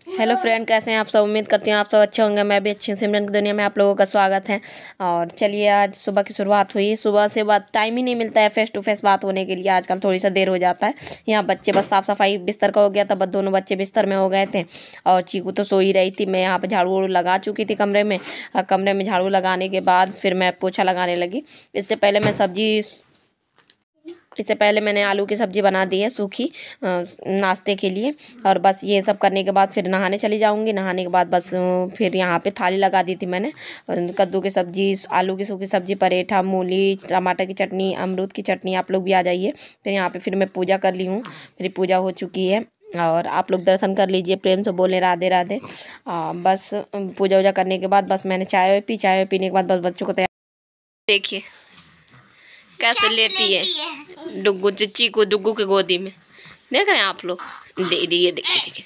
Hello friend, कैसे हैं आप सब। उम्मीद करती हूँ आप सब अच्छे होंगे। मैं भी अच्छी हूँ। सिमरन की दुनिया में आप लोगों का स्वागत है। और चलिए, आज सुबह की शुरुआत हुई। सुबह से बाद टाइम ही नहीं मिलता है फेस टू फेस बात होने के लिए। आजकल थोड़ी सा देर हो जाता है। यहाँ बच्चे बस साफ़ सफाई बिस्तर का हो गया था, बस दोनों बच्चे बिस्तर में हो गए थे और चीकू तो सो ही रही थी। मैं यहाँ पर झाड़ू वाड़ू लगा चुकी थी कमरे में। कमरे में झाड़ू लगाने के बाद फिर मैं पोछा लगाने लगी। इससे पहले मैंने आलू की सब्ज़ी बना दी है सूखी, नाश्ते के लिए। और बस ये सब करने के बाद फिर नहाने चली जाऊंगी। नहाने के बाद बस फिर यहाँ पे थाली लगा दी थी मैंने। कद्दू की सब्ज़ी, आलू की सूखी सब्ज़ी, पराठा, मूली, टमाटर की चटनी, अमरूद की चटनी। आप लोग भी आ जाइए। फिर यहाँ पे फिर मैं पूजा कर ली हूँ। मेरी पूजा हो चुकी है और आप लोग दर्शन कर लीजिए। प्रेम से बोले राधे राधे। बस पूजा वूजा करने के बाद बस मैंने चाय पी। चाय पीने के बाद बस बच्चों को तैयार देखिए कैसे लेटी है डुग्गू, चिच्ची को डुग्गू के गोदी में। देख रहे हैं आप लोग। दे दिए, देखिए देखिए।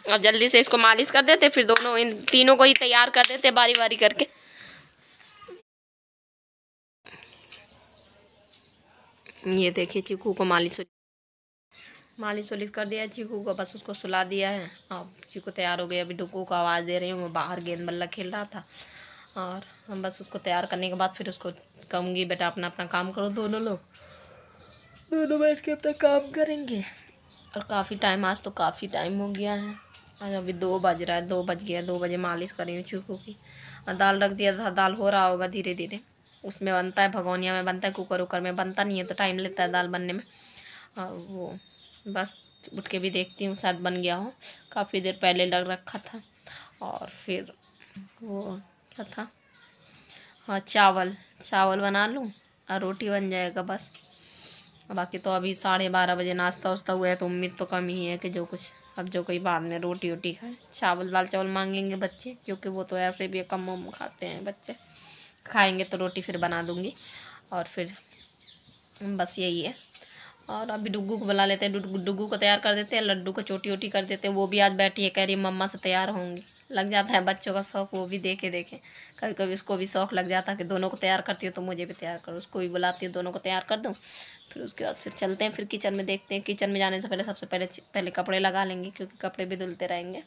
अब जल्दी से इसको मालिश कर देते, फिर दोनों इन तीनों को ही तैयार कर देते बारी बारी करके। ये देखिए चीकू को मालिश वालिश कर दिया चीकू को, बस उसको सुला दिया है। अब चीकू तैयार हो गई। अभी डुग्गू को आवाज़ दे रही हूँ, वो बाहर गेंद बल्ला खेल रहा था। और हम बस उसको तैयार करने के बाद फिर उसको कहूँगी बेटा अपना अपना काम करो। दोनों बैठ के अपना काम करेंगे। और काफ़ी टाइम, आज तो काफ़ी टाइम हो गया है। आज अभी 2 बज रहा है, 2 बज गया। 2 बजे मालिश करी हूँ चीकू की। और दाल रख दिया था, दाल हो रहा होगा धीरे धीरे। उसमें बनता है, भगोनिया में बनता है, कुकर उकर में बनता नहीं है, तो टाइम लेता है दाल बनने में। वो बस उठ के भी देखती हूँ शायद बन गया हो। काफ़ी देर पहले लग रखा था। और फिर वो क्या था, हाँ, चावल बना लूँ और रोटी बन जाएगा बस। बाकी तो अभी 12:30 बजे नाश्ता वास्ता हुआ है, तो उम्मीद तो कम ही है कि जो कोई बाद में रोटी वोटी खाए। दाल चावल मांगेंगे बच्चे, क्योंकि वो तो ऐसे भी कम खाते हैं बच्चे। खाएंगे तो रोटी फिर बना दूँगी। और फिर बस यही है। और अभी डुग्गू को बुला लेते हैं, डुग्गू को तैयार कर देते हैं, लड्डू को चोटी वोटी कर देते हैं। वो भी आज बैठी है, कह रही मम्मा से तैयार होंगी। लग जाता है बच्चों का शौक़, वो भी देखे कभी कभी उसको भी शौक़ लग जाता है कि दोनों को तैयार करती हो तो मुझे भी तैयार करो। उसको भी बुलाती हूँ, दोनों को तैयार कर दूँ। फिर उसके बाद फिर चलते हैं, फिर किचन में देखते हैं। किचन में जाने से पहले सबसे पहले कपड़े लगा लेंगे, क्योंकि कपड़े भी धुलते रहेंगे।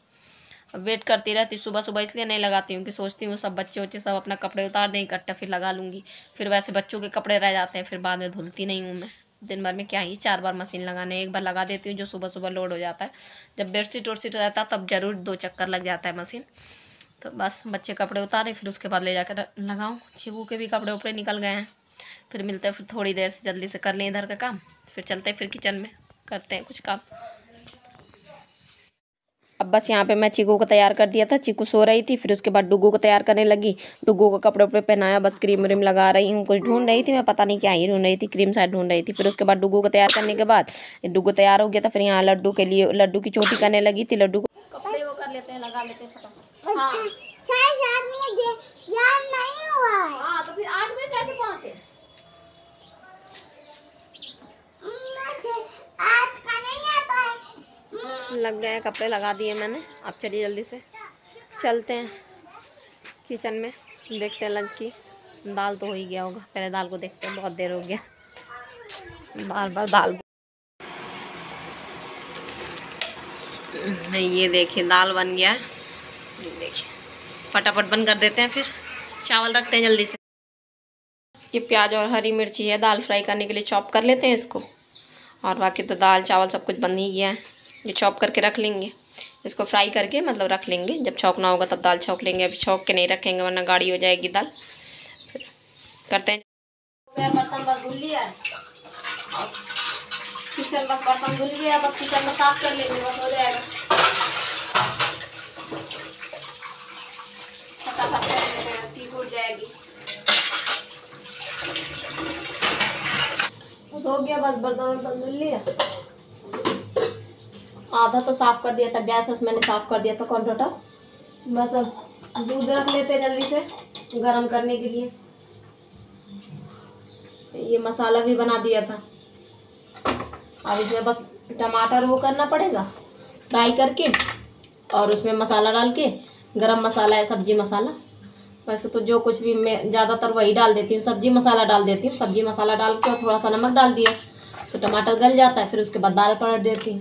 वेट करती रहती सुबह सुबह, इसलिए नहीं लगाती हूँ कि सोचती हूँ सब बच्चे सब अपना कपड़े उतार दें इकट्ठा, फिर लगा लूँगी। फिर वैसे बच्चों के कपड़े रह जाते हैं, फिर बाद में धुलती नहीं हूँ मैं। दिन भर में क्या ही 4 बार मशीन लगाने, एक बार लगा देती हूँ जो सुबह सुबह लोड हो जाता है। जब बेडशीट वेडशीट रहता है तब जरूर 2 चक्कर लग जाता है मशीन। तो बस बच्चे कपड़े उतारे, फिर उसके बाद ले जाकर लगाऊँ। चीकू के भी कपड़े उपड़े निकल गए हैं। फिर मिलते हैं, फिर थोड़ी देर से जल्दी से कर लें इधर का काम, फिर चलते हैं, फिर किचन में करते हैं कुछ काम। अब बस यहाँ पे मैं चीकू को तैयार कर दिया था। चीकू सो रही थी, फिर उसके बाद डुग्गू को तैयार करने लगी। डुग्गू को कपड़े उपड़े पहनाया, बस क्रीम व्रीम लगा रही हूँ। कुछ ढूंढ रही थी मैं, पता नहीं क्या ही ढूंढ रही थी, क्रीम शायद ढूंढ रही थी। फिर उसके बाद डुग्गू को तैयार करने के बाद डुग्गू तैयार हो गया था। फिर यहाँ लड्डू की चोटी करने लगी थी। लड्डू को कपड़े वो कर लेते हैं, लगा लेते हैं फटाफट। हाँ, तो फिर 8 बजे कैसे पहुँचे? लग गए, कपड़े लगा दिए मैंने। अब चलिए जल्दी से चलते हैं किचन में, देखते हैं लंच की। दाल तो हो ही गया होगा, पहले दाल को देखते हैं, बहुत देर हो गया बार बार दाल। ये देखिए दाल बन गया है, देखिए फटाफट बंद कर देते हैं। फिर चावल रखते हैं जल्दी से। ये प्याज और हरी मिर्ची है, दाल फ्राई करने के लिए चॉप कर लेते हैं इसको। और बाकी तो दाल चावल सब कुछ बन ही गया है, ये चॉप करके रख लेंगे। इसको फ्राई करके मतलब रख लेंगे, जब छौंकना होगा तब दाल छौंक लेंगे। अभी छौंक के नहीं रखेंगे वरना गाढ़ी हो जाएगी दाल। फिर करते हैं। बर्तन बस धुल लिया है, किचन बस बर्तन धुल गया, बस किचन में साफ कर लेंगे, बस हो जाएगा। फटाफट टी फूट जाएगी, बस हो गया। बस बर्तन वर्तन धुल लिया, आधा तो साफ कर दिया था। गैस उस मैंने साफ कर दिया था कॉन्टोटा। बस अब दूध रख लेते हैं जल्दी से गरम करने के लिए। ये मसाला भी बना दिया था। अब इसमें बस टमाटर वो करना पड़ेगा फ्राई करके, और उसमें मसाला डाल के, गरम मसाला है, सब्जी मसाला। वैसे तो जो कुछ भी मैं ज़्यादातर वही डाल देती हूँ, सब्जी मसाला डाल देती हूँ। सब्जी मसाला डाल के और थोड़ा सा नमक डाल दिया तो टमाटर गल जाता है। फिर उसके बाद दाल पलट देती हूँ।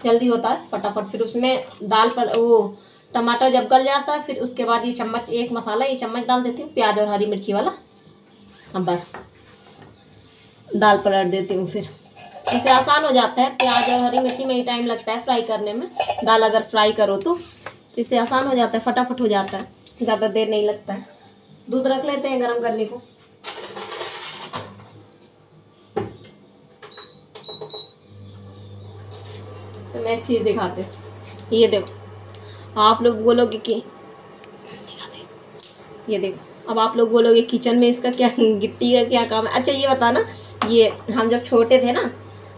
जल्दी होता है फटाफट। फिर उसमें दाल पर वो टमाटर जब गल जाता है फिर उसके बाद ये चम्मच, एक मसाला ये चम्मच डाल देती हूँ प्याज और हरी मिर्ची वाला। अब बस दाल पलट देती हूँ। फिर इससे आसान हो जाता है, प्याज और हरी मिर्ची में ही टाइम लगता है फ्राई करने में। दाल अगर फ्राई करो तो इससे आसान हो जाता है, फटाफट हो जाता है, ज़्यादा देर नहीं लगता है। दूध रख लेते हैं गर्म करने को। तो मैं एक चीज़ दिखाते हूँ, ये देखो। आप लोग बोलोगे कि दिखाते, ये देखो। अब आप लोग बोलोगे किचन में इसका क्या, गिट्टी का क्या काम है। अच्छा ये बताना, ये हम जब छोटे थे ना,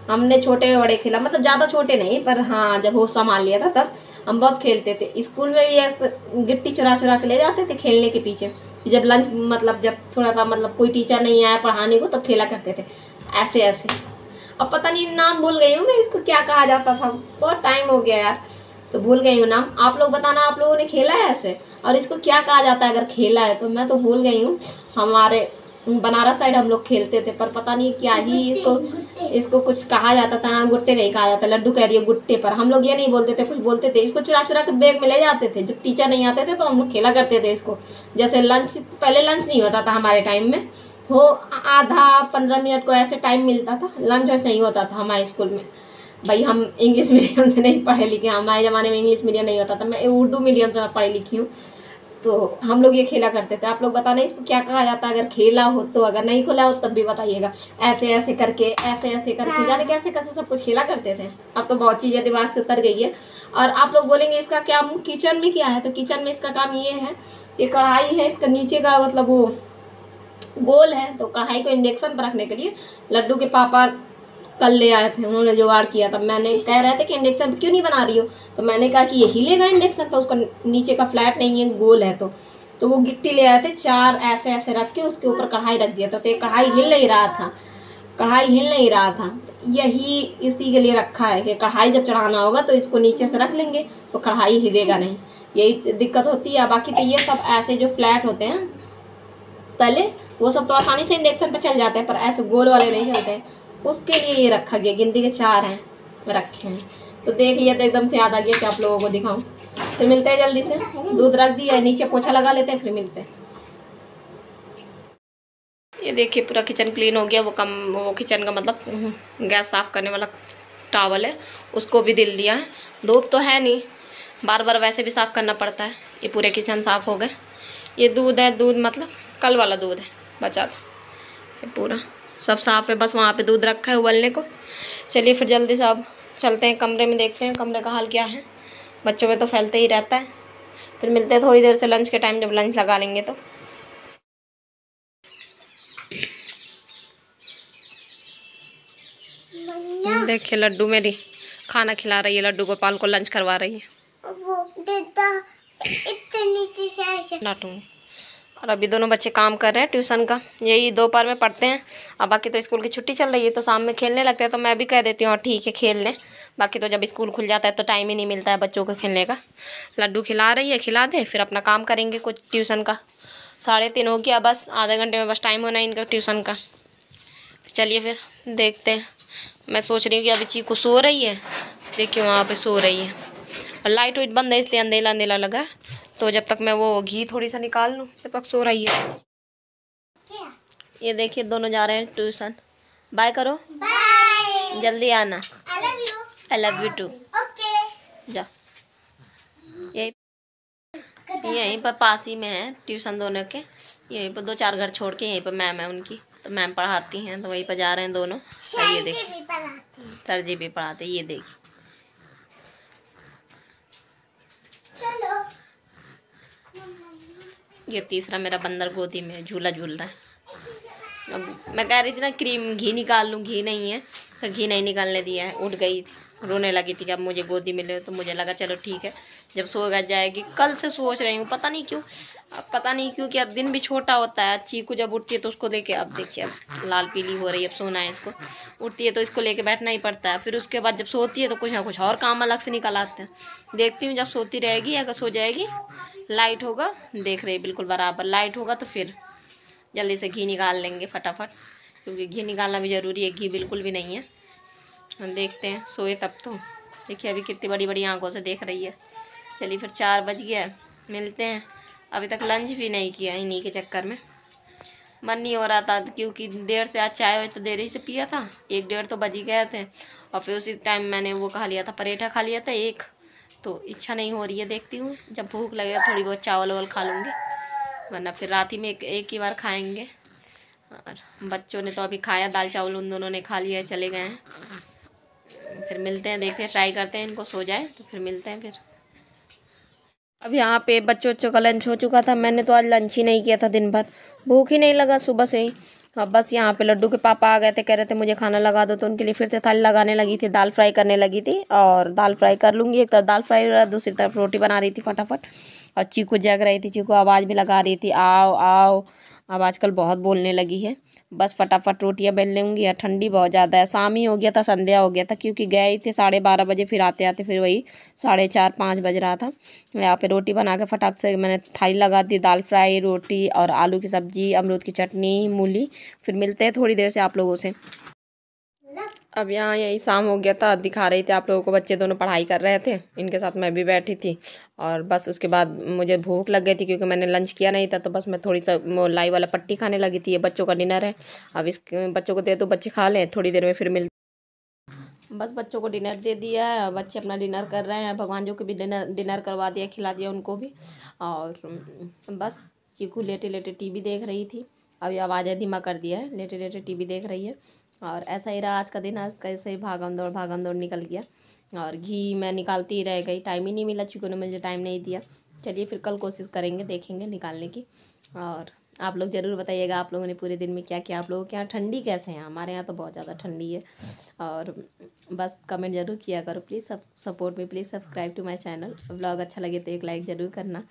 हमने छोटे में बड़े खेला, मतलब ज़्यादा छोटे नहीं पर हाँ जब होश संभाल लिया था तब हम बहुत खेलते थे। स्कूल में भी ऐसे गिट्टी चुरा चुरा के ले जाते थे खेलने के पीछे। जब लंच मतलब जब थोड़ा सा मतलब कोई टीचर नहीं आया पढ़ाने को तब खेला करते थे ऐसे ऐसे। अब पता नहीं नाम भूल गई हूँ मैं, इसको क्या कहा जाता था, बहुत टाइम हो गया यार, तो भूल गई हूँ नाम। आप लोग बताना, आप लोगों ने खेला है ऐसे और इसको क्या कहा जाता है अगर खेला है तो। मैं तो भूल गई हूँ। हमारे बनारस साइड हम लोग खेलते थे पर पता नहीं क्या ही इसको कुछ कहा जाता था। गुट्टे नहीं कहा जाता, लड्डू कह रही हो गुट्टे, पर हम लोग ये नहीं बोलते थे, कुछ बोलते थे। इसको चुरा चुरा के बैग में ले जाते थे जब टीचर नहीं आते थे तो हम लोग खेला करते थे इसको। जैसे लंच, पहले लंच नहीं होता था हमारे टाइम में, वो आधा 15 मिनट को ऐसे टाइम मिलता था, लंच नहीं होता था हमारे स्कूल में। भाई हम इंग्लिश मीडियम से नहीं पढ़े लिखे, हमारे ज़माने में इंग्लिश मीडियम नहीं होता था, मैं उर्दू मीडियम से मैं पढ़ी लिखी हूँ। तो हम लोग ये खेला करते थे। आप लोग बताना इसको क्या कहा जाता है अगर खेला हो तो, अगर नहीं खेला हो तब भी बताइएगा। ऐसे ऐसे करके, ऐसे ऐसे करके, जाने कैसे कैसे सब कुछ खेला करते थे। अब तो बहुत चीज़ें दिमाग से उतर गई है। और आप लोग बोलेंगे इसका क्या किचन में क्या है, तो किचन में इसका काम ये है, ये कढ़ाई है, इसका नीचे का मतलब वो गोल है, तो कढ़ाई को इंडक्शन पर रखने के लिए लड्डू के पापा कल ले आए थे, उन्होंने जुगाड़ किया था। मैंने कह रहे थे कि इंडक्शन पर क्यों नहीं बना रही हो, तो मैंने कहा कि ये हिलेगा इंडक्शन पर, उसका नीचे का फ्लैट नहीं है, गोल है। तो वो गिट्टी ले आए थे, 4 ऐसे ऐसे रख के उसके ऊपर कढ़ाई रख दिया था, तो ये कढ़ाई हिल नहीं रहा था, कढ़ाई हिल नहीं रहा था। यही इसी के लिए रखा है कि कढ़ाई जब चढ़ाना होगा तो इसको नीचे से रख लेंगे तो कढ़ाई हिलेगा नहीं, यही दिक्कत होती है। बाकी तो ये सब ऐसे जो फ्लैट होते हैं तले, वो सब तो आसानी से इंडक्शन पर चल जाते हैं, पर ऐसे गोल वाले नहीं चलते हैं, उसके लिए ये रखा गया। गिनती के 4 हैं रखे हैं। तो देख लिया तो एकदम से याद आ गया कि आप लोगों को दिखाऊं। फिर मिलते हैं जल्दी से, दूध रख दिया, नीचे पोछा लगा लेते हैं, फिर मिलते हैं। ये देखिए पूरा किचन क्लीन हो गया। वो किचन का मतलब गैस साफ़ करने वाला टॉवल है, उसको भी दिल दिया है। धूप तो है नहीं, बार बार वैसे भी साफ़ करना पड़ता है। ये पूरे किचन साफ़ हो गए। ये दूध है, दूध मतलब कल वाला दूध है, बचा था, ये पूरा सब साफ़ है। बस वहाँ पे दूध रखा है उबलने को। चलिए फिर जल्दी से अब चलते हैं कमरे में, देखते हैं कमरे का हाल क्या है। बच्चों में तो फैलते ही रहता है। फिर मिलते हैं थोड़ी देर से लंच के टाइम, जब लंच लगा लेंगे तो। देखिए लड्डू मेरी खाना खिला रही है, लड्डू गोपाल को लंच करवा रही है। वो देता इतने नीचे से ऐसे डांटूंगी। और अभी दोनों बच्चे काम कर रहे हैं ट्यूशन का, यही दोपहर में पढ़ते हैं। अब बाकी तो स्कूल की छुट्टी चल रही है तो शाम में खेलने लगते हैं, तो मैं भी कह देती हूँ ठीक है खेल लें। बाकी तो जब स्कूल खुल जाता है तो टाइम ही नहीं मिलता है बच्चों को खेलने का। लड्डू खिला रही है, खिला दे फिर अपना काम करेंगे कुछ ट्यूशन का। 3:30 हो गया, बस आधे घंटे में बस टाइम होना है इनका ट्यूशन का। चलिए फिर देखते हैं। मैं सोच रही हूँ कि अभी चीकू सो रही है, देखिए वहाँ पे सो रही है, और लाइट वाइट बंद है इसलिए अंधेला अंधेला लग रहा है। तो जब तक मैं वो घी थोड़ी सा निकाल लूँ तब तक सो रही है। ये देखिए दोनों जा रहे हैं ट्यूशन। बाय करो, बाय, जल्दी आना। I love you too. Okay जा। यहीं पर पास ही में है ट्यूशन दोनों के, यहीं पर 2-4 घर छोड़ के यहीं पर मैम है उनकी, तो मैम पढ़ाती हैं, तो वहीं पर जा रहे हैं दोनों। ये देखिए सर जी भी पढ़ाते, ये देखिए। ये तीसरा मेरा बंदर गोदी में झूला झूल रहा है। अब मैं कह रही थी ना क्रीम घी निकाल लूँ, घी नहीं है, तो घी नहीं निकालने दिया है। उठ गई थी, रोने लगी थी कि अब मुझे गोदी मिले, तो मुझे लगा चलो ठीक है जब सो जाएगी। कल से सोच रही हूँ, पता नहीं क्यों कि अब दिन भी छोटा होता है। चीकू जब उठती है तो उसको लेके, अब देखिए अब लाल पीली हो रही है, अब सोना है इसको। उठती है तो इसको लेके बैठना ही पड़ता है। फिर उसके बाद जब सोती है तो कुछ ना कुछ और काम अलग से निकल आते हैं। देखती हूँ जब सोती रहेगी, अगर सो जाएगी, लाइट होगा, देख रही बिल्कुल बराबर लाइट होगा तो फिर जल्दी से घी निकाल लेंगे फटाफट, क्योंकि घी निकालना भी ज़रूरी है, घी बिल्कुल भी नहीं है। हम देखते हैं सोए तब तो। देखिए अभी कितनी बड़ी बड़ी आंखों से देख रही है। चलिए फिर 4 बज गया, मिलते हैं। अभी तक लंच भी नहीं किया, इन्हीं के चक्कर में मन नहीं हो रहा था, क्योंकि देर से आज चाय वाय तो देर ही से पिया था, 1 डेढ़ तो बज ही गए थे। और फिर उसी टाइम मैंने वो खा लिया था, पराठा खा लिया था एक, तो इच्छा नहीं हो रही है। देखती हूँ जब भूख लगेगा थोड़ी बहुत चावल वावल खा लूँगी, वरना फिर रात ही में एक ही बार खाएंगे। और बच्चों ने तो अभी खाया, दाल चावल उन दोनों ने खा लिया, चले गए हैं। फिर मिलते हैं, देखते हैं, ट्राई करते हैं इनको सो जाए तो फिर मिलते हैं फिर। अब यहाँ पे बच्चों का लंच हो चुका था। मैंने तो आज लंच ही नहीं किया था, दिन भर भूख ही नहीं लगा सुबह से ही। अब बस यहाँ पे लड्डू के पापा आ गए थे, कह रहे थे मुझे खाना लगा दो, तो उनके लिए फिर से थाली लगाने लगी थी, दाल फ्राई करने लगी थी। और दाल फ्राई कर लूँगी, एक तरफ दाल फ्राई और दूसरी तरफ रोटी बना रही थी फटाफट। और चीकू जग रही थी, चीकू आवाज़ भी लगा रही थी, आओ आओ। अब आजकल बहुत बोलने लगी है। बस फटाफट रोटियां बेल लूँगी। यार ठंडी बहुत ज़्यादा है, शाम ही हो गया था, संध्या हो गया था, क्योंकि गए ही थे 12:30 बजे, फिर आते आते फिर वही 4:30-5 बज रहा था। यहाँ पे रोटी बना के फटाक से मैंने थाली लगा दी, दाल फ्राई, रोटी और आलू की सब्जी, अमरूद की चटनी, मूली। फिर मिलते हैं थोड़ी देर से आप लोगों से। अब यहाँ यही शाम हो गया था, दिखा रही थी आप लोगों को, बच्चे दोनों पढ़ाई कर रहे थे, इनके साथ मैं भी बैठी थी। और बस उसके बाद मुझे भूख लग गई थी, क्योंकि मैंने लंच किया नहीं था, तो बस मैं थोड़ी सा लाई वाला पट्टी खाने लगी थी। ये बच्चों का डिनर है, अब इस बच्चों को दे दो, बच्चे खा लें, थोड़ी देर में फिर मिल। बस बच्चों को डिनर दे दिया है, बच्चे अपना डिनर कर रहे हैं, भगवान जी को भी डिनर करवा दिया, खिला दिया उनको भी। और बस चीकू लेटे लेटे टीवी देख रही थी, अभी आवाज़ें धीमा कर दिया है, लेटे लेटे टीवी देख रही है। और ऐसा ही रहा आज का दिन, आज कैसे ही भागम दौड़ निकल गया। और घी मैं निकालती ही रह गई, टाइम ही नहीं मिला, चीकू ने मुझे टाइम नहीं दिया। चलिए फिर कल कोशिश करेंगे, देखेंगे निकालने की। और आप लोग ज़रूर बताइएगा आप लोगों ने पूरे दिन में क्या किया, आप लोगों के यहाँ ठंडी कैसे है। हमारे यहाँ तो बहुत ज़्यादा ठंडी है। और बस कमेंट ज़रूर किया करो प्लीज़, सपोर्ट में please, subscribe to my channel. Vlog अच्छा लगे तो एक लाइक ज़रूर करना,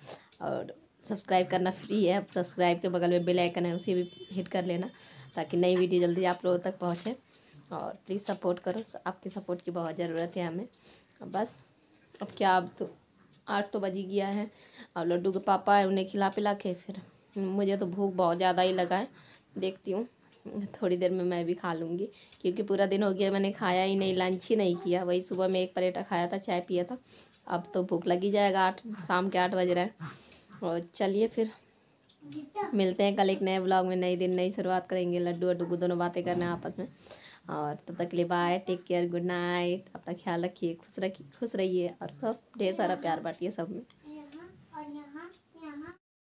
और सब्सक्राइब करना फ्री है। सब्सक्राइब के बगल में बेल आइकन है, उसे भी हिट कर लेना, ताकि नई वीडियो जल्दी आप लोगों तक पहुँचे। और प्लीज़ सपोर्ट करो, आपकी सपोर्ट की बहुत ज़रूरत है हमें। बस अब क्या, अब तो 8 तो बज ही गया है। और लड्डू के पापा है, उन्हें खिला पिला के फिर मुझे तो भूख बहुत ज़्यादा ही लगा है, देखती हूँ थोड़ी देर में मैं भी खा लूँगी, क्योंकि पूरा दिन हो गया मैंने खाया ही नहीं, लंच ही नहीं किया। वही सुबह में एक पराठा खाया था, चाय पिया था। अब तो भूख लगी जाएगा, शाम के 8 बज रहे हैं। और चलिए फिर मिलते हैं कल एक नए ब्लॉग में, नई दिन नई शुरुआत करेंगे। लड्डू और डुगू दोनों बातें करना है आपस में। और तब तक के लिए bye, take care, good night, अपना ख्याल रखिए, खुश रहिए, और सब ढेर सारा प्यार बांटिए सब में।